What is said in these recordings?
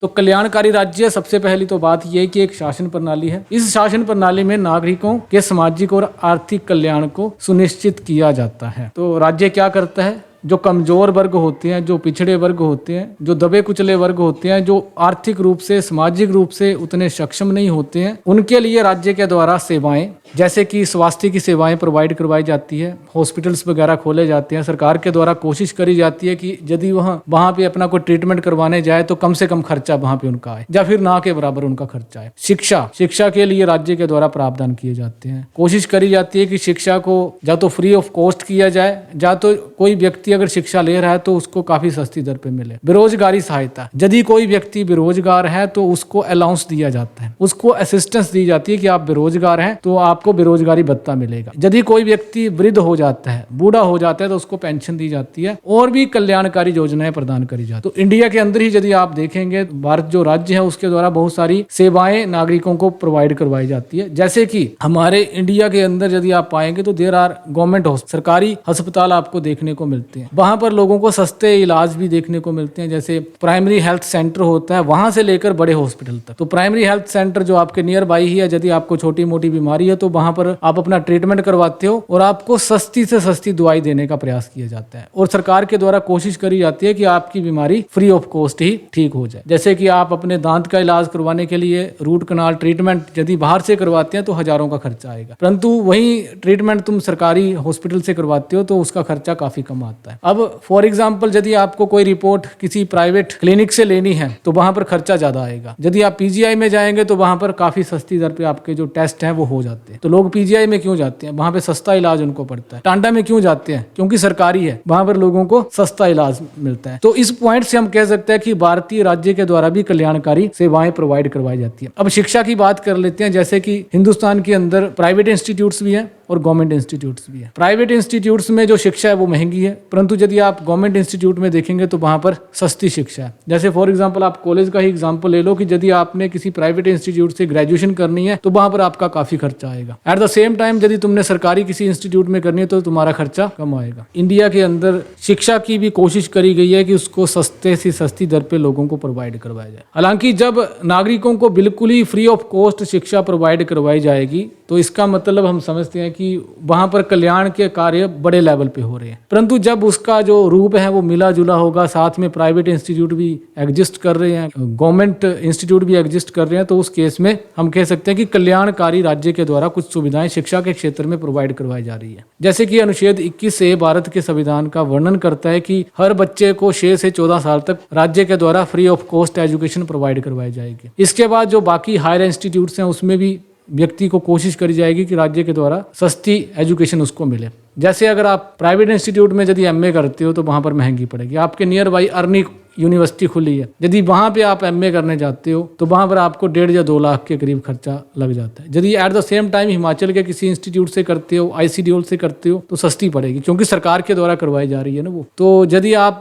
तो कल्याणकारी राज्य सबसे पहली तो बात यह है कि एक शासन प्रणाली है। इस शासन प्रणाली में नागरिकों के सामाजिक और आर्थिक कल्याण को सुनिश्चित किया जाता है। तो राज्य क्या करता है, जो कमजोर वर्ग होते हैं, जो पिछड़े वर्ग होते हैं, जो दबे कुचले वर्ग होते हैं, जो आर्थिक रूप से सामाजिक रूप से उतने सक्षम नहीं होते हैं, उनके लिए राज्य के द्वारा सेवाएं जैसे कि स्वास्थ्य की सेवाएं प्रोवाइड करवाई जाती है, हॉस्पिटल्स वगैरह खोले जाते हैं। सरकार के द्वारा कोशिश करी जाती है कि यदि वहां पे अपना कोई ट्रीटमेंट करवाने जाए तो कम से कम खर्चा वहां पे उनका आए या फिर ना के बराबर उनका खर्चा है। शिक्षा के लिए राज्य के द्वारा प्रावधान किए जाते हैं। कोशिश करी जाती है कि शिक्षा को या तो फ्री ऑफ कॉस्ट किया जाए, या तो कोई व्यक्ति अगर शिक्षा ले रहा है तो उसको काफी सस्ती दर पे मिले। बेरोजगारी सहायता, यदि कोई व्यक्ति बेरोजगार है तो उसको अलाउंस दिया जाता है, उसको असिस्टेंस दी जाती है कि आप बेरोजगार हैं तो आपको बेरोजगारी भत्ता मिलेगा। यदि कोई व्यक्ति वृद्ध हो जाता है, बूढ़ा हो जाता है तो उसको पेंशन दी जाती है और भी कल्याणकारी योजनाएं प्रदान करी जाती है। तो इंडिया के अंदर ही यदि आप देखेंगे, भारत जो राज्य है उसके द्वारा बहुत सारी सेवाएं नागरिकों को प्रोवाइड करवाई जाती है। जैसे कि हमारे इंडिया के अंदर यदि आप पाएंगे तो देयर आर गवर्नमेंट सरकारी अस्पताल आपको देखने को मिलते हैं। वहां पर लोगों को सस्ते इलाज भी देखने को मिलते हैं। जैसे प्राइमरी हेल्थ सेंटर होता है, वहां से लेकर बड़े हॉस्पिटल तक। तो प्राइमरी हेल्थ सेंटर जो आपके नियर बाई ही है, यदि आपको छोटी मोटी बीमारी है तो वहां पर आप अपना ट्रीटमेंट करवाते हो और आपको सस्ती से सस्ती दवाई देने का प्रयास किया जाता है। और सरकार के द्वारा कोशिश करी जाती है कि आपकी बीमारी फ्री ऑफ कॉस्ट ही ठीक हो जाए। जैसे कि आप अपने दांत का इलाज करवाने के लिए रूट कनाल ट्रीटमेंट यदि बाहर से करवाते हैं तो हजारों का खर्चा आएगा, परंतु वही ट्रीटमेंट तुम सरकारी हॉस्पिटल से करवाते हो तो उसका खर्चा काफी कम आता है। अब फॉर एग्जाम्पल यदि आपको कोई रिपोर्ट किसी प्राइवेट क्लिनिक से लेनी है तो वहां पर खर्चा ज्यादा आएगा। यदि आप पीजीआई में जाएंगे तो वहां पर काफी सस्ती दर पे आपके जो टेस्ट हैं वो हो जाते हैं। तो लोग पीजीआई में क्यों जाते हैं, वहां पे सस्ता इलाज उनको पड़ता है। टांडा में क्यों जाते हैं, क्योंकि सरकारी है, वहां पर लोगों को सस्ता इलाज मिलता है। तो इस पॉइंट से हम कह सकते हैं कि भारतीय राज्य के द्वारा भी कल्याणकारी सेवाएं प्रोवाइड करवाई जाती है। अब शिक्षा की बात कर लेते हैं। जैसे कि हिंदुस्तान के अंदर प्राइवेट इंस्टीट्यूट्स भी हैं और गवर्नमेंट इंस्टीट्यूट्स भी है। प्राइवेट इंस्टीट्यूट्स में जो शिक्षा है वो महंगी है, परंतु यदि आप गवर्नमेंट इंस्टीट्यूट में देखेंगे तो वहां पर सस्ती शिक्षा है। जैसे फॉर एग्जांपल आप कॉलेज का ही एग्जांपल ले लो कि यदि आपने किसी प्राइवेट इंस्टीट्यूट से ग्रेजुएशन करनी है तो वहां पर आपका काफी खर्चा आएगा। एट द सेम टाइम यदि तुमने सरकारी किसी इंस्टीट्यूट में करनी है तो तुम्हारा खर्चा कम आएगा। इंडिया के अंदर शिक्षा की भी कोशिश करी गई है कि उसको सस्ते से सस्ती दर पे लोगों को प्रोवाइड करवाया जाए। हालांकि जब नागरिकों को बिल्कुल ही फ्री ऑफ कॉस्ट शिक्षा प्रोवाइड करवाई जाएगी तो इसका मतलब हम समझते हैं कि वहां पर कल्याण के कार्य बड़े लेवल पे हो रहे हैं। परंतु जब उसका जो रूप है वो मिला जुला होगा, साथ में प्राइवेट इंस्टीट्यूट भी एग्जिस्ट कर रहे हैं, गवर्नमेंट इंस्टीट्यूट भी एग्जिस्ट कर रहे हैं, तो उस केस में हम कह सकते हैं कि कल्याणकारी राज्य के द्वारा कुछ सुविधाएं शिक्षा के क्षेत्र में प्रोवाइड करवाई जा रही है। जैसे कि अनुच्छेद 21 से भारत के संविधान का वर्णन करता है कि हर बच्चे को 6 से 14 साल तक राज्य के द्वारा free of cost education provide करवाई जाएगी। इसके बाद जो बाकी हायर इंस्टीट्यूट्स हैं उसमें भी व्यक्ति को कोशिश करी जाएगी कि राज्य के द्वारा सस्ती एजुकेशन उसको मिले। जैसे अगर आप प्राइवेट इंस्टीट्यूट में यदि एमए करते हो तो वहां पर महंगी पड़ेगी। आपके नियर बाई अर्नी यूनिवर्सिटी खुली है, यदि वहां पे आप एमए करने जाते हो तो वहां पर आपको 1.5 या 2 लाख के करीब खर्चा लग जाता है। यदि at the same time Himachal के किसी इंस्टीट्यूट से करते हो, आईसीडीओल से करते हो तो सस्ती पड़ेगी, क्योंकि सरकार के द्वारा करवाई जा रही है ना वो। तो यदि आप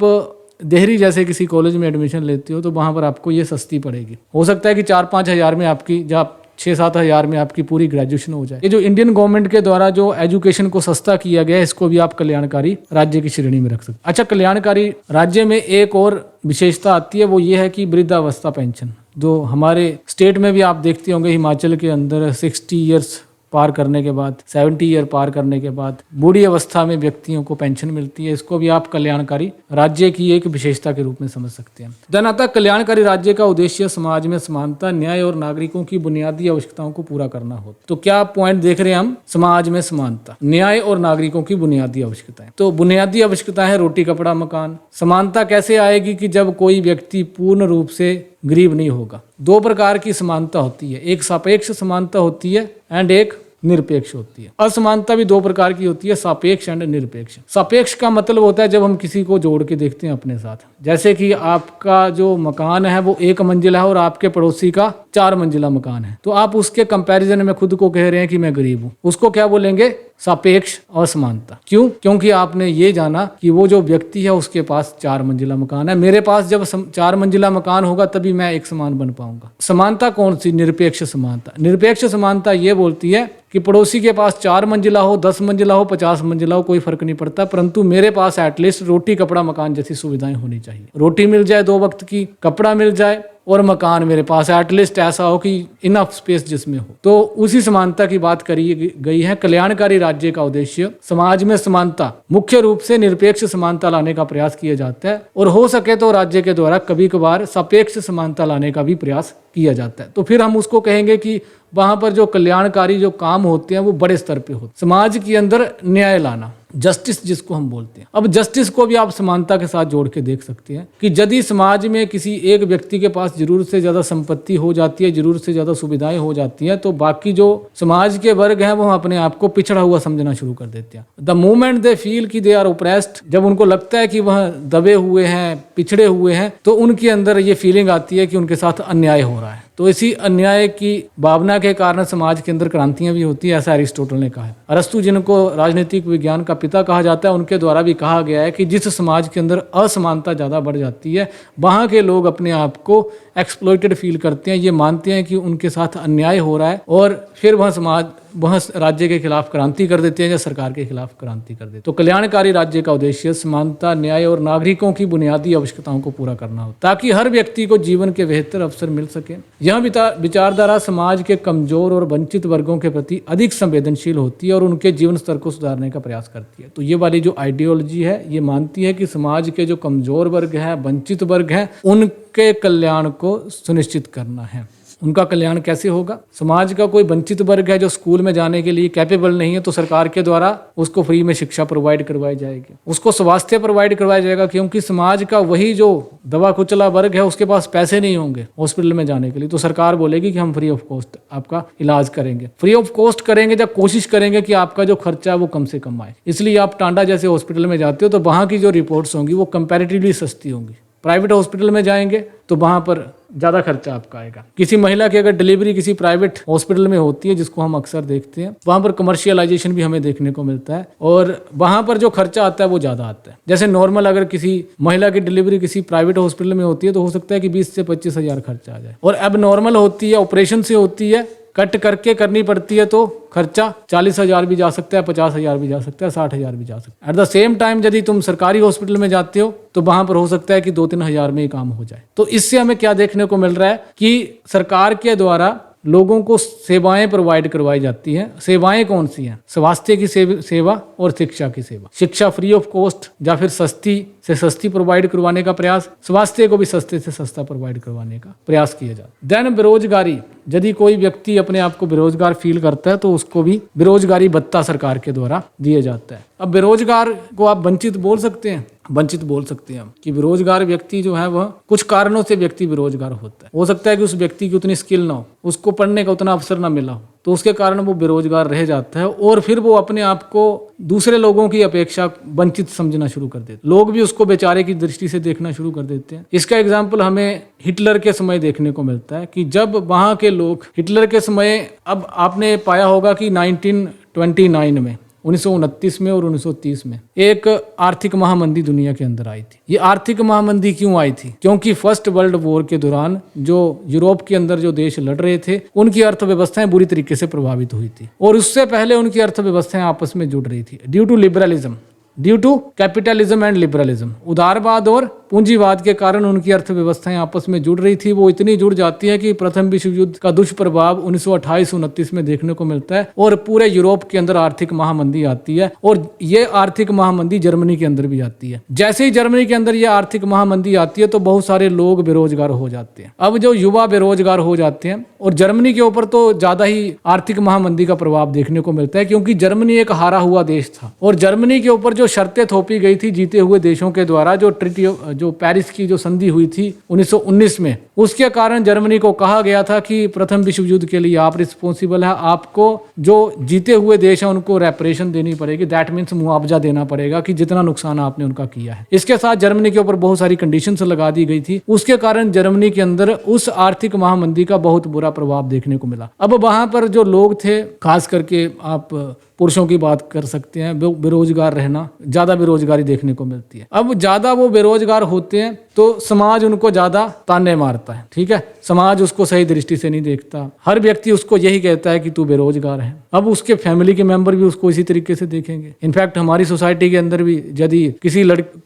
देहरी जैसे किसी कॉलेज में एडमिशन लेते हो तो वहां पर आपको ये सस्ती पड़ेगी। हो सकता है कि 4-5 हज़ार में आपकी, जब 6-7 हज़ार में आपकी पूरी ग्रेजुएशन हो जाए। ये जो इंडियन गवर्नमेंट के द्वारा जो एजुकेशन को सस्ता किया गया है, इसको भी आप कल्याणकारी राज्य की श्रेणी में रख सकते हैं। अच्छा, कल्याणकारी राज्य में एक और विशेषता आती है, वो ये है कि वृद्धावस्था पेंशन, जो हमारे स्टेट में भी आप देखते होंगे, हिमाचल के अंदर 60 ईयर्स पार करने के बाद, 70 ईयर पार करने के बाद बूढ़ी अवस्था में व्यक्तियों को पेंशन मिलती है। इसको भी आप कल्याणकारी राज्य की एक विशेषता के रूप में समझ सकते हैं। जनता कल्याणकारी राज्य का उद्देश्य समाज में समानता, न्याय और नागरिकों की बुनियादी आवश्यकताओं को पूरा करना हो। तो क्या पॉइंट देख रहे हैं हम, समाज में समानता, न्याय और नागरिकों की बुनियादी आवश्यकताएं। तो बुनियादी आवश्यकता है रोटी कपड़ा मकान। समानता कैसे आएगी कि जब कोई व्यक्ति पूर्ण रूप से गरीब नहीं होगा। 2 प्रकार की समानता होती है, एक सापेक्ष समानता होती है एंड एक निरपेक्ष होती है। असमानता भी 2 प्रकार की होती है, सापेक्ष एंड निरपेक्ष। सापेक्ष का मतलब होता है जब हम किसी को जोड़ के देखते हैं अपने साथ। जैसे कि आपका जो मकान है वो 1 मंजिला है और आपके पड़ोसी का 4 मंजिला मकान है, तो आप उसके कंपैरिजन में खुद को कह रहे हैं कि मैं गरीब हूं, उसको क्या बोलेंगे, सापेक्ष असमानता। क्यों? क्योंकि आपने ये जाना कि वो जो व्यक्ति है उसके पास 4 मंजिला मकान है, मेरे पास जब 4 मंजिला मकान होगा तभी मैं एक समान बन पाऊंगा। समानता कौन सी? निरपेक्ष समानता। निरपेक्ष समानता ये बोलती है कि पड़ोसी के पास 4 मंजिला हो, 10 मंजिला हो, 50 मंजिला हो, कोई फर्क नहीं पड़ता, परंतु मेरे पास एटलीस्ट रोटी कपड़ा मकान जैसी सुविधाएं होनी चाहिए। रोटी मिल जाए 2 वक्त की, कपड़ा मिल जाए, और मकान मेरे पास है, एटलीस्ट ऐसा हो कि इनफ स्पेस जिसमें हो। तो उसी समानता की बात करी गई है। कल्याणकारी राज्य का उद्देश्य समाज में समानता, मुख्य रूप से निरपेक्ष समानता लाने का प्रयास किया जाता है, और हो सके तो राज्य के द्वारा कभी कभार सापेक्ष समानता लाने का भी प्रयास किया जाता है। तो फिर हम उसको कहेंगे कि वहां पर जो कल्याणकारी जो काम होते हैं वो बड़े स्तर पे होते हैं। समाज के अंदर न्याय लाना, जस्टिस जिसको हम बोलते हैं। अब जस्टिस को भी आप समानता के साथ जोड़ के देख सकते हैं कि यदि समाज में किसी एक व्यक्ति के पास जरूरत से ज्यादा संपत्ति हो जाती है, जरूरत से ज्यादा सुविधाएं हो जाती हैं, तो बाकी जो समाज के वर्ग हैं वो अपने आप को पिछड़ा हुआ समझना शुरू कर देते हैं। द मोमेंट दे फील कि दे आर ओप्रेस्ड, जब उनको लगता है कि वह दबे हुए हैं, पिछड़े हुए हैं, तो उनके अंदर ये फीलिंग आती है कि उनके साथ अन्याय हो रहा है। तो इसी अन्याय की भावना के कारण समाज के अंदर क्रांतियां भी होती है, ऐसा अरिस्टोटल ने कहा है। अरस्तु जिनको राजनीतिक विज्ञान का पिता कहा जाता है, उनके द्वारा भी कहा गया है कि जिस समाज के अंदर असमानता ज़्यादा बढ़ जाती है, वहाँ के लोग अपने आप को एक्सप्लॉइटेड फील करते हैं, ये मानते हैं कि उनके साथ अन्याय हो रहा है, और फिर वह राज्य के खिलाफ क्रांति कर देते हैं या सरकार के खिलाफ क्रांति कर देते हैं। तो कल्याणकारी राज्य का उद्देश्य समानता, न्याय और नागरिकों की बुनियादी आवश्यकताओं को पूरा करना हो, ताकि हर व्यक्ति को जीवन के बेहतर अवसर मिल सके। यह विचारधारा समाज के कमजोर और वंचित वर्गों के प्रति अधिक संवेदनशील होती है और उनके जीवन स्तर को सुधारने का प्रयास करती है। तो ये वाली जो आइडियोलॉजी है, ये मानती है कि समाज के जो कमजोर वर्ग हैं, वंचित वर्ग हैं, उनके कल्याण को सुनिश्चित करना है। उनका कल्याण कैसे होगा? समाज का कोई वंचित वर्ग है जो स्कूल में जाने के लिए कैपेबल नहीं है, तो सरकार के द्वारा उसको फ्री में शिक्षा प्रोवाइड करवाई जाएगी, उसको स्वास्थ्य प्रोवाइड करवाया जाएगा, क्योंकि समाज का वही जो दबा कुचला वर्ग है उसके पास पैसे नहीं होंगे हॉस्पिटल में जाने के लिए, तो सरकार बोलेगी कि हम फ्री ऑफ कॉस्ट आपका इलाज करेंगे। फ्री ऑफ कॉस्ट करेंगे जब कोशिश करेंगे कि आपका जो खर्चा है वो कम से कम आए। इसलिए आप टांडा जैसे हॉस्पिटल में जाते हो तो वहाँ की जो रिपोर्ट्स होंगी वो कंपैरेटिवली सस्ती होंगी। प्राइवेट हॉस्पिटल में जाएंगे तो वहाँ पर ज़्यादा खर्चा आपका आएगा। किसी महिला की अगर डिलीवरी किसी प्राइवेट हॉस्पिटल में होती है, जिसको हम अक्सर देखते हैं, वहाँ पर कमर्शियलाइजेशन भी हमें देखने को मिलता है, और वहाँ पर जो खर्चा आता है वो ज़्यादा आता है। जैसे नॉर्मल अगर किसी महिला की डिलीवरी किसी प्राइवेट हॉस्पिटल में होती है तो हो सकता है कि 20 से 25 हज़ार खर्चा आ जाए, और अब नॉर्मल होती है, ऑपरेशन से होती है, कट करके करनी पड़ती है, तो खर्चा 40 हज़ार भी जा सकता है, 50 हज़ार भी जा सकता है, 60 हज़ार भी जा सकता है। एट द सेम टाइम यदि तुम सरकारी हॉस्पिटल में जाते हो तो वहां पर हो सकता है कि 2-3 हज़ार में ही काम हो जाए। तो इससे हमें क्या देखने को मिल रहा है कि सरकार के द्वारा लोगों को सेवाएं प्रोवाइड करवाई जाती हैं। सेवाएं कौन सी हैं? स्वास्थ्य की सेवा और शिक्षा की सेवा। शिक्षा फ्री ऑफ कॉस्ट या फिर सस्ती से सस्ती प्रोवाइड करवाने का प्रयास, स्वास्थ्य को भी सस्ते से सस्ता प्रोवाइड करवाने का प्रयास किया जाता है। देन बेरोजगारी, यदि कोई व्यक्ति अपने आप को बेरोजगार फील करता है तो उसको भी बेरोजगारी भत्ता सरकार के द्वारा दिया जाता है। अब बेरोजगार को आप वंचित बोल सकते हैं, वंचित बोल सकते हैं हम कि बेरोजगार व्यक्ति जो है वह कुछ कारणों से व्यक्ति बेरोजगार होता है। हो सकता है कि उस व्यक्ति की उतनी स्किल ना हो, उसको पढ़ने का उतना अवसर ना मिला हो, तो उसके कारण वो बेरोजगार रह जाता है, और फिर वो अपने आप को दूसरे लोगों की अपेक्षा वंचित समझना शुरू कर देते हैं। लोग भी उसको बेचारे की दृष्टि से देखना शुरू कर देते हैं। इसका एग्जाम्पल हमें हिटलर के समय देखने को मिलता है कि जब वहाँ के लोग हिटलर के समय, अब आपने पाया होगा कि 1929 में, 1929 में और 1930 में एक आर्थिक महामंदी दुनिया के अंदर आई थी। ये आर्थिक महामंदी क्यों आई थी? क्योंकि फर्स्ट वर्ल्ड वॉर के दौरान जो यूरोप के अंदर जो देश लड़ रहे थे उनकी अर्थव्यवस्थाएं बुरी तरीके से प्रभावित हुई थी, और उससे पहले उनकी अर्थव्यवस्थाएं आपस में जुड़ रही थी due to liberalism, due to capitalism and liberalism. उदारवाद और पूंजीवाद के कारण उनकी अर्थव्यवस्थाएं आपस में जुड़ रही थी। वो इतनी जुड़ जाती है कि प्रथम विश्व युद्ध का दुष्प्रभाव 1928-29 में देखने को मिलता है, और पूरे यूरोप के अंदर आर्थिक महामंदी आती है, और ये आर्थिक महामंदी जर्मनी के अंदर भी आती है। जैसे ही जर्मनी के अंदर ये आर्थिक महामंदी आती है तो बहुत सारे लोग बेरोजगार हो जाते हैं। अब जो युवा बेरोजगार हो जाते हैं, और जर्मनी के ऊपर तो ज्यादा ही आर्थिक महामंदी का प्रभाव देखने को मिलता है, क्योंकि जर्मनी एक हारा हुआ देश था, और जर्मनी के ऊपर जो शर्तें थोपी गई थी जीते हुए देशों के द्वारा, जो ट्रीटी जो पेरिस की जो संधि हुई थी 1919 में, उसके कारण जर्मनी को कहा गया था कि प्रथम विश्व युद्ध के लिए आप रिस्पॉन्सिबल है, आपको जो जीते हुए देश है उनको रेपरेशन देनी पड़ेगी, दैट मीन्स मुआवजा देना पड़ेगा कि जितना नुकसान आपने उनका किया है। इसके साथ जर्मनी के ऊपर बहुत सारी कंडीशंस लगा दी गई थी, उसके कारण जर्मनी के अंदर उस आर्थिक महामंदी का बहुत बुरा प्रभाव देखने को मिला। अब वहां पर जो लोग थे, खास करके आप पुरुषों की बात कर सकते हैं, वो बेरोजगार रहना, ज्यादा बेरोजगारी देखने को मिलती है। अब ज्यादा वो बेरोजगार होते हैं तो समाज उनको ज्यादा ताने मारता है, ठीक है, समाज उसको सही दृष्टि से नहीं देखता, हर व्यक्ति उसको यही कहता है कि तू बेरोजगार है। अब उसके फैमिली के मेंबर भी उसको इसी तरीके से देखेंगे। इनफैक्ट हमारी सोसाइटी के अंदर भी यदि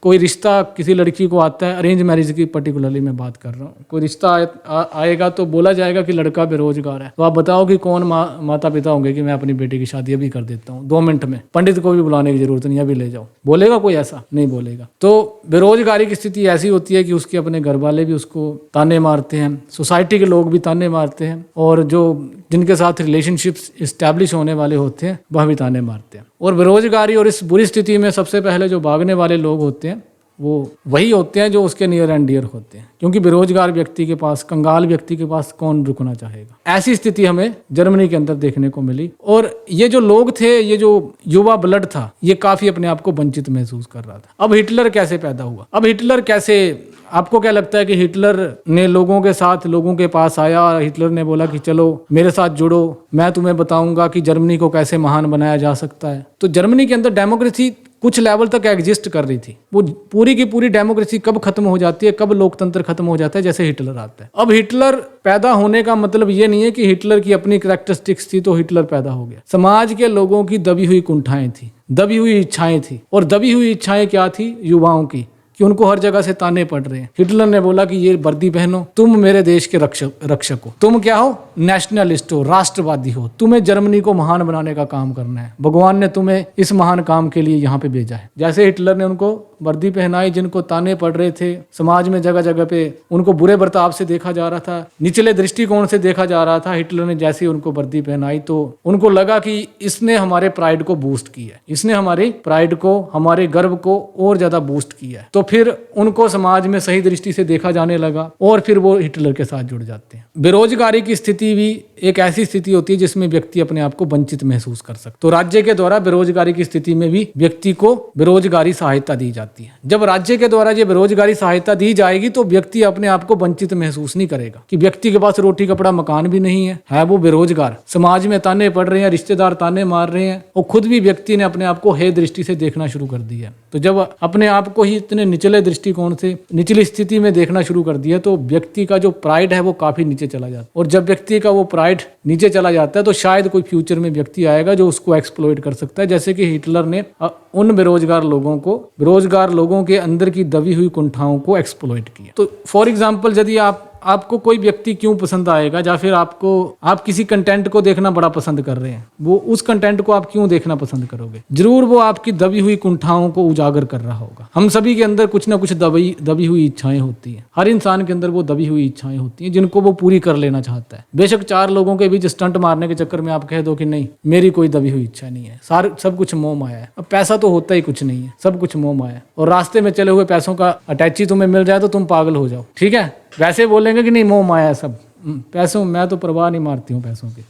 कोई रिश्ता किसी लड़की को आता है, अरेंज मैरिज की पर्टिकुलरली मैं बात कर रहा हूँ, कोई रिश्ता आएगा तो बोला जाएगा कि लड़का बेरोजगार है। तो आप बताओ कि कौन माता पिता होंगे कि मैं अपनी बेटी की शादी अभी कर देता हूँ 2 मिनट में, पंडित को भी बुलाने की जरूरत नहीं, अभी ले जाओ। बोलेगा कोई ऐसा? नहीं बोलेगा। तो बेरोजगारी की स्थिति ऐसी होती है कि उसके अपने घर वाले भी उसको ताने मारते हैं, सोसाइटी के लोग भी ताने मारते हैं, और जो जिनके साथ रिलेशनशिप्स इस्टेब्लिश होने वाले होते हैं वह भी ताने मारते हैं। और बेरोजगारी और इस बुरी स्थिति में सबसे पहले जो भागने वाले लोग होते हैं वो वही होते हैं जो उसके नियर एंड डियर होते हैं, क्योंकि बेरोजगार व्यक्ति के पास, कंगाल व्यक्ति के पास कौन रुकना चाहेगा। ऐसी स्थिति हमें जर्मनी के अंदर देखने को मिली। और ये जो लोग थे, ये जो युवा ब्लड था, ये काफी अपने आप को वंचित महसूस कर रहा था। अब हिटलर कैसे पैदा हुआ? अब हिटलर कैसे, आपको क्या लगता है कि हिटलर ने लोगों के साथ, लोगों के पास आया, हिटलर ने बोला कि चलो मेरे साथ जुड़ो, मैं तुम्हें बताऊंगा कि जर्मनी को कैसे महान बनाया जा सकता है। तो जर्मनी के अंदर डेमोक्रेसी कुछ लेवल तक एग्जिस्ट कर रही थी। वो पूरी की पूरी डेमोक्रेसी कब खत्म हो जाती है, कब लोकतंत्र खत्म हो जाता है, जैसे हिटलर आता है। अब हिटलर पैदा होने का मतलब ये नहीं है कि हिटलर की अपनी कैरेक्टरिस्टिक्स थी तो हिटलर पैदा हो गया। समाज के लोगों की दबी हुई कुंठाएं थी, दबी हुई इच्छाएं थी। और दबी हुई इच्छाएं क्या थी? युवाओं की, कि उनको हर जगह से ताने पड़ रहे हैं। हिटलर ने बोला कि ये वर्दी पहनो, तुम मेरे देश के रक्षक हो, तुम क्या हो? नेशनलिस्ट हो, राष्ट्रवादी हो, तुम्हें जर्मनी को महान बनाने का काम करना है, भगवान ने तुम्हें इस महान काम के लिए यहाँ पे भेजा है। जैसे हिटलर ने उनको वर्दी पहनाई, जिनको ताने पड़ रहे थे, समाज में जगह जगह पे उनको बुरे बर्ताव से देखा जा रहा था, निचले दृष्टिकोण से देखा जा रहा था, हिटलर ने जैसे उनको वर्दी पहनाई तो उनको लगा कि इसने हमारे प्राइड को बूस्ट किया है, इसने हमारी प्राइड को, हमारे गर्व को और ज्यादा बूस्ट किया है। तो फिर उनको समाज में सही दृष्टि से देखा जाने लगा और फिर वो हिटलर के साथ जुड़ जाते हैं। बेरोजगारी की स्थिति भी एक ऐसी स्थिति होती है जिसमें व्यक्ति अपने आप को वंचित महसूस कर सकता है। तो राज्य के द्वारा बेरोजगारी की स्थिति में भी व्यक्ति को बेरोजगारी सहायता दी जाती है। जब राज्य के द्वारा ये बेरोजगारी सहायता दी जाएगी तो व्यक्ति अपने आप को वंचित महसूस नहीं करेगा कि व्यक्ति के पास रोटी कपड़ा मकान भी नहीं है वो बेरोजगार, समाज में ताने पड़ रहे हैं, रिश्तेदार ताने मार रहे हैं, और खुद भी व्यक्ति ने अपने आप को हे दृष्टि से देखना शुरू कर दिया। तो जब अपने आप को ही इतने निचले दृष्टिकोण से, निचली स्थिति में देखना शुरू कर दिया तो व्यक्ति का जो प्राइड है वो काफी नीचे चला जाता है। और जब व्यक्ति का वो प्राइड नीचे चला जाता है तो शायद कोई फ्यूचर में व्यक्ति आएगा जो उसको एक्सप्लॉइट कर सकता है, जैसे कि हिटलर ने उन बेरोजगार लोगों के अंदर की दबी हुई कुंठाओं को एक्सप्लॉइट किया। तो फॉर एग्जाम्पल, यदि आपको कोई व्यक्ति क्यों पसंद आएगा, या फिर आप किसी कंटेंट को देखना बड़ा पसंद कर रहे हैं, वो उस कंटेंट को आप क्यों देखना पसंद करोगे? जरूर वो आपकी दबी हुई कुंठाओं को उजागर कर रहा होगा। हम सभी के अंदर कुछ ना कुछ दबी हुई इच्छाएं होती हैं। हर इंसान के अंदर वो दबी हुई इच्छाएं होती हैं जिनको वो पूरी कर लेना चाहता है। बेशक 4 लोगों के बीच स्टंट मारने के चक्कर में आप कह दो कि नहीं, मेरी कोई दबी हुई इच्छा नहीं है, सब कुछ मोह माया है। अब पैसा तो होता ही कुछ नहीं है, सब कुछ मोह माया है। और रास्ते में चले हुए पैसों का अटैची तुम्हें मिल जाए तो तुम पागल हो जाओ, ठीक है। वैसे बोलेंगे कि नहीं, मोह माया है सब, पैसों मैं तो परवाह नहीं मारती हूँ पैसों की।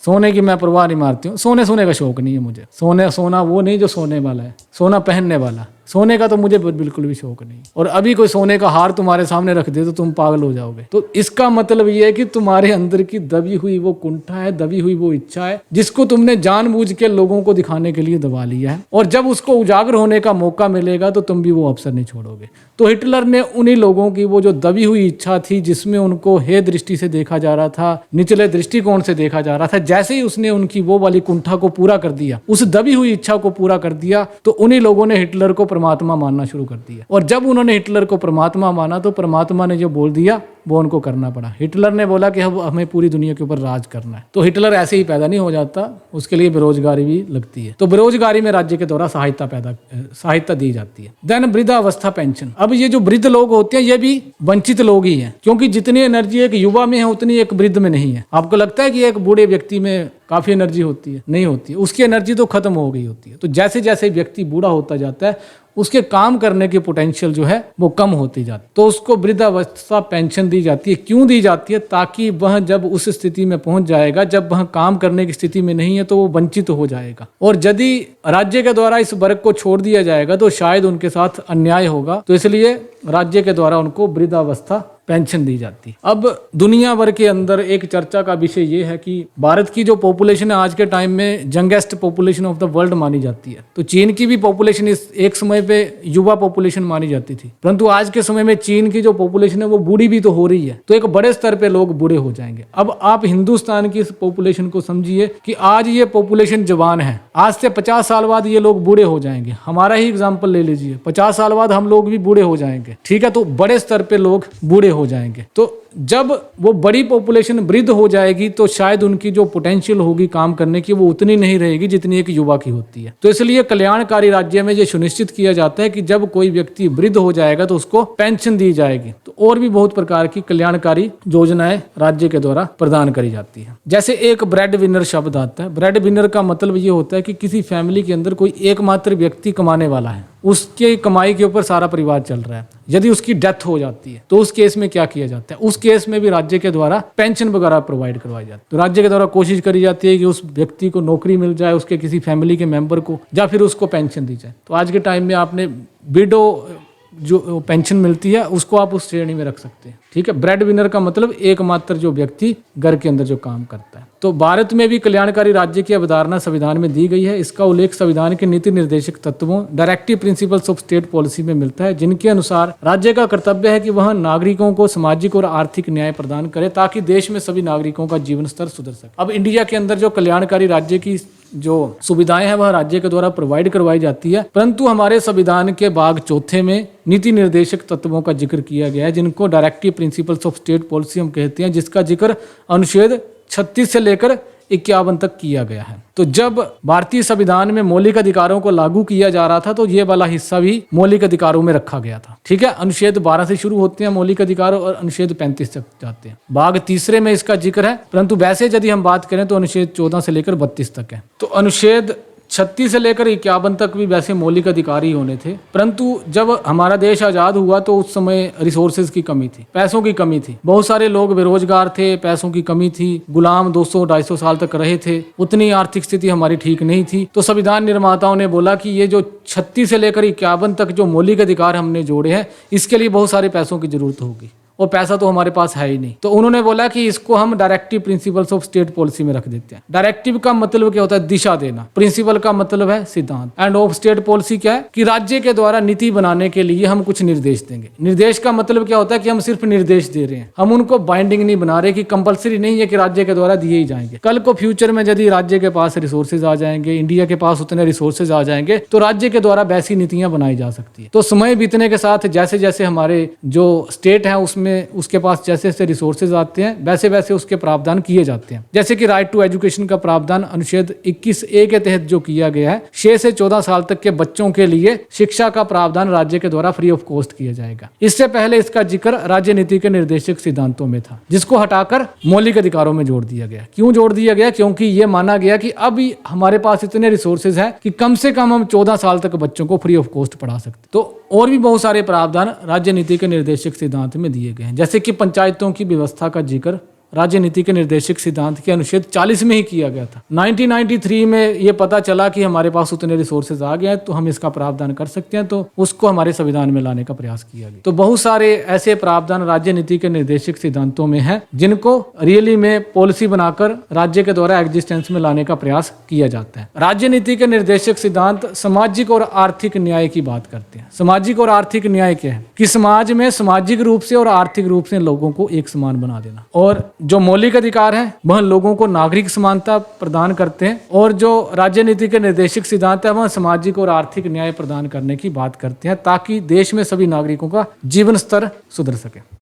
सोने की मैं परवाह नहीं मारती हूँ, सोने का शौक नहीं है मुझे। सोना वो नहीं जो सोने वाला है, सोना पहनने वाला, सोने का तो मुझे बिल्कुल भी शौक नहीं। और अभी कोई सोने का हार तुम्हारे सामने रख दे तो तुम पागल हो जाओगे। तो इसका मतलब ये है कि तुम्हारे अंदर की दबी हुई वो कुंठा है, दबी हुई वो इच्छा है जिसको तुमने जानबूझ के लोगों को दिखाने के लिए दबा लिया है, और जब उसको उजागर होने का मौका मिलेगा तो तुम भी वो अवसर नहीं छोड़ोगे। तो हिटलर ने उन्हीं लोगों की वो जो दबी हुई इच्छा थी, जिसमें उनको हे दृष्टि से देखा जा रहा था, निचले दृष्टिकोण से देखा जा रहा था, जैसे ही उसने उनकी वो वाली कुंठा को पूरा कर दिया, उस दबी हुई इच्छा को पूरा कर दिया, तो उन्हीं लोगों ने हिटलर को परमात्मा मानना शुरू कर दिया। और जब उन्होंने हिटलर को परमात्मा माना तो परमात्मा ने जो बोल दिया वो उनको करना पड़ा। हिटलर ने बोला कि अब हमें पूरी दुनिया के ऊपर राज करना है। तो हिटलर ऐसे ही पैदा नहीं हो जाता, उसके लिए बेरोजगारी भी लगती है। तो बेरोजगारी में राज्य के द्वारा सहायता दी जाती है। देन वृद्धावस्था पेंशन। अब ये जो वृद्ध लोग होते हैं ये भी वंचित लोग ही हैं, क्योंकि जितनी एनर्जी एक युवा में है उतनी एक वृद्ध में नहीं है। आपको लगता है कि एक बूढ़े व्यक्ति में काफी एनर्जी होती है? नहीं होती है, उसकी एनर्जी तो खत्म हो गई होती है। तो जैसे जैसे व्यक्ति बूढ़ा होता जाता है उसके काम करने की पोटेंशियल जो है वो कम होती जाती है। तो उसको वृद्धावस्था पेंशन दी जाती है। क्यों दी जाती है? ताकि वह जब उस स्थिति में पहुंच जाएगा, जब वह काम करने की स्थिति में नहीं है, तो वो वंचित हो जाएगा। और यदि राज्य के द्वारा इस वर्ग को छोड़ दिया जाएगा तो शायद उनके साथ अन्याय होगा। तो इसलिए राज्य के द्वारा उनको वृद्धावस्था पेंशन दी जाती है। अब दुनिया भर के अंदर एक चर्चा का विषय ये है कि भारत की जो पॉपुलेशन है आज के टाइम में youngest population of the world मानी जाती है। तो चीन की भी पॉपुलेशन इस एक समय पे युवा पॉपुलेशन मानी जाती थी, परंतु आज के समय में चीन की जो पॉपुलेशन है वो बूढ़ी भी तो हो रही है, तो एक बड़े स्तर पे लोग बूढ़े हो जाएंगे। अब आप हिंदुस्तान की इस पॉपुलेशन को समझिए कि आज ये पॉपुलेशन जवान है, आज से 50 साल बाद ये लोग बूढ़े हो जाएंगे। हमारा ही एग्जाम्पल ले लीजिए, 50 साल बाद हम लोग भी बूढ़े हो जाएंगे, ठीक है। तो बड़े स्तर पे लोग बूढ़े हो जाएंगे। तो जब वो बड़ी पॉपुलेशन वृद्ध हो जाएगी तो शायद उनकी जो पोटेंशियल होगी काम करने की वो उतनी नहीं रहेगी जितनी एक युवा की होती है। तो इसलिए कल्याणकारी राज्य में ये सुनिश्चित किया जाता है कि जब कोई व्यक्ति वृद्ध हो जाएगा तो उसको पेंशन दी जाएगी। तो और भी बहुत प्रकार की कल्याणकारी योजनाएं राज्य के द्वारा प्रदान करी जाती है। जैसे एक ब्रेड विनर शब्द आता है। ब्रेड विनर का मतलब ये होता है कि किसी फैमिली के अंदर कोई एकमात्र व्यक्ति कमाने वाला है, उसके कमाई के ऊपर सारा परिवार चल रहा है। यदि उसकी डेथ हो जाती है तो उस केस में क्या किया जाता है? उस केस में भी राज्य के द्वारा पेंशन वगैरह प्रोवाइड करवाई जाती है। तो राज्य के द्वारा कोशिश करी जाती है कि उस व्यक्ति को नौकरी मिल जाए, उसके किसी फैमिली के मेंबर को, या फिर उसको पेंशन दी जाए। तो आज के टाइम में आपने विडो जो पेंशन मिलती है उसको आप उस श्रेणी में रख सकते हैं, ठीक है। ब्रेड विनर का मतलब एकमात्र जो व्यक्ति घर के अंदर जो काम करता है। तो भारत में भी कल्याणकारी राज्य की अवधारणा संविधान में दी गई है। इसका उल्लेख संविधान के नीति निर्देशक तत्वों directive principles of state policy में मिलता है, जिनके अनुसार राज्य का कर्तव्य है कि वह नागरिकों को सामाजिक और आर्थिक न्याय प्रदान करे ताकि देश में सभी नागरिकों का जीवन स्तर सुधर सके। अब इंडिया के अंदर जो कल्याणकारी राज्य की जो सुविधाएं हैं वह राज्य के द्वारा प्रोवाइड करवाई जाती है, परंतु हमारे संविधान के भाग 4 में नीति निर्देशक तत्वों का जिक्र किया गया है, जिनको directive principles of state policy हम कहते हैं, जिसका जिक्र अनुच्छेद 36 से लेकर 51 तक किया गया है। तो जब भारतीय संविधान में मौलिक अधिकारों को लागू किया जा रहा था तो ये वाला हिस्सा भी मौलिक अधिकारों में रखा गया था, ठीक है। अनुच्छेद 12 से शुरू होते हैं मौलिक अधिकार और अनुच्छेद 35 तक जाते हैं। भाग 3 में इसका जिक्र है, परंतु वैसे यदि हम बात करें तो अनुच्छेद 14 से लेकर 32 तक है। तो अनुच्छेद 36 से लेकर 51 तक भी वैसे मौलिक अधिकार ही होने थे, परंतु जब हमारा देश आजाद हुआ तो उस समय रिसोर्सेज की कमी थी, पैसों की कमी थी, बहुत सारे लोग बेरोजगार थे, पैसों की कमी थी, गुलाम 200-250 साल तक रहे थे, उतनी आर्थिक स्थिति हमारी ठीक नहीं थी। तो संविधान निर्माताओं ने बोला कि ये जो 36 से लेकर 51 तक जो मौलिक अधिकार हमने जोड़े हैं इसके लिए बहुत सारे पैसों की जरूरत होगी, और पैसा तो हमारे पास है ही नहीं। तो उन्होंने बोला कि इसको हम directive principles of state policy में रख देते हैं। डायरेक्टिव का मतलब क्या होता है? दिशा देना। प्रिंसिपल का मतलब है सिद्धांत। एंड ऑफ स्टेट पॉलिसी क्या है? कि राज्य के द्वारा नीति बनाने के लिए हम कुछ निर्देश देंगे। निर्देश का मतलब क्या होता है? कि हम सिर्फ निर्देश दे रहे हैं, हम उनको बाइंडिंग नहीं बना रहे, कि कंपलसरी नहीं है कि राज्य के द्वारा दिए ही जाएंगे। कल को फ्यूचर में यदि राज्य के पास रिसोर्सेज आ जाएंगे, इंडिया के पास उतने रिसोर्सेज आ जाएंगे, तो राज्य के द्वारा वैसी नीतियां बनाई जा सकती है। तो समय बीतने के साथ जैसे जैसे हमारे जो स्टेट है उसमें उसके पास जैसे जैसे रिसोर्सेज आते हैं वैसे वैसे उसके प्रावधान किए जाते हैं। जैसे कि राइट टू एजुकेशन का प्रावधान अनुच्छेद 21A के तहत जो किया गया है, 6 से 14 साल तक के बच्चों के लिए शिक्षा का प्रावधान राज्य के द्वारा फ्री ऑफ कॉस्ट किया जाएगा। इससे पहले इसका जिक्र राज्य नीति के निर्देशक सिद्धांतों में था, जिसको हटाकर मौलिक अधिकारों में जोड़ दिया गया। क्यों जोड़ दिया गया? क्योंकि यह माना गया कि अब हमारे पास इतने रिसोर्सेज हैं कि कम से कम हम 14 साल तक बच्चों को फ्री ऑफ कॉस्ट पढ़ा सकते। तो और भी बहुत सारे प्रावधान राज्य नीति के निर्देशक सिद्धांत में दिए गए हैं, जैसे कि पंचायतों की व्यवस्था का जिक्र राज्य नीति के निर्देशक सिद्धांत के अनुच्छेद 40 में ही किया गया था। 1993 में ये पता चला कि हमारे पास उतने रिसोर्सेज आ गए हैं तो हम इसका प्रावधान कर सकते हैं, तो उसको हमारे संविधान में लाने का प्रयास किया गया। तो बहुत सारे ऐसे प्रावधान राज्य नीति के निर्देशक सिद्धांतों में है जिनको रियली में पॉलिसी बनाकर राज्य के द्वारा एग्जिस्टेंस में लाने का प्रयास किया जाता है। राज्य नीति के निर्देशक सिद्धांत सामाजिक और आर्थिक न्याय की बात करते हैं। सामाजिक और आर्थिक न्याय क्या है? कि समाज में सामाजिक रूप से और आर्थिक रूप से लोगों को एक समान बना देना, और जो मौलिक अधिकार है वह लोगों को नागरिक समानता प्रदान करते हैं, और जो राज्य नीति के निर्देशक सिद्धांत है वह सामाजिक और आर्थिक न्याय प्रदान करने की बात करते हैं ताकि देश में सभी नागरिकों का जीवन स्तर सुधर सके।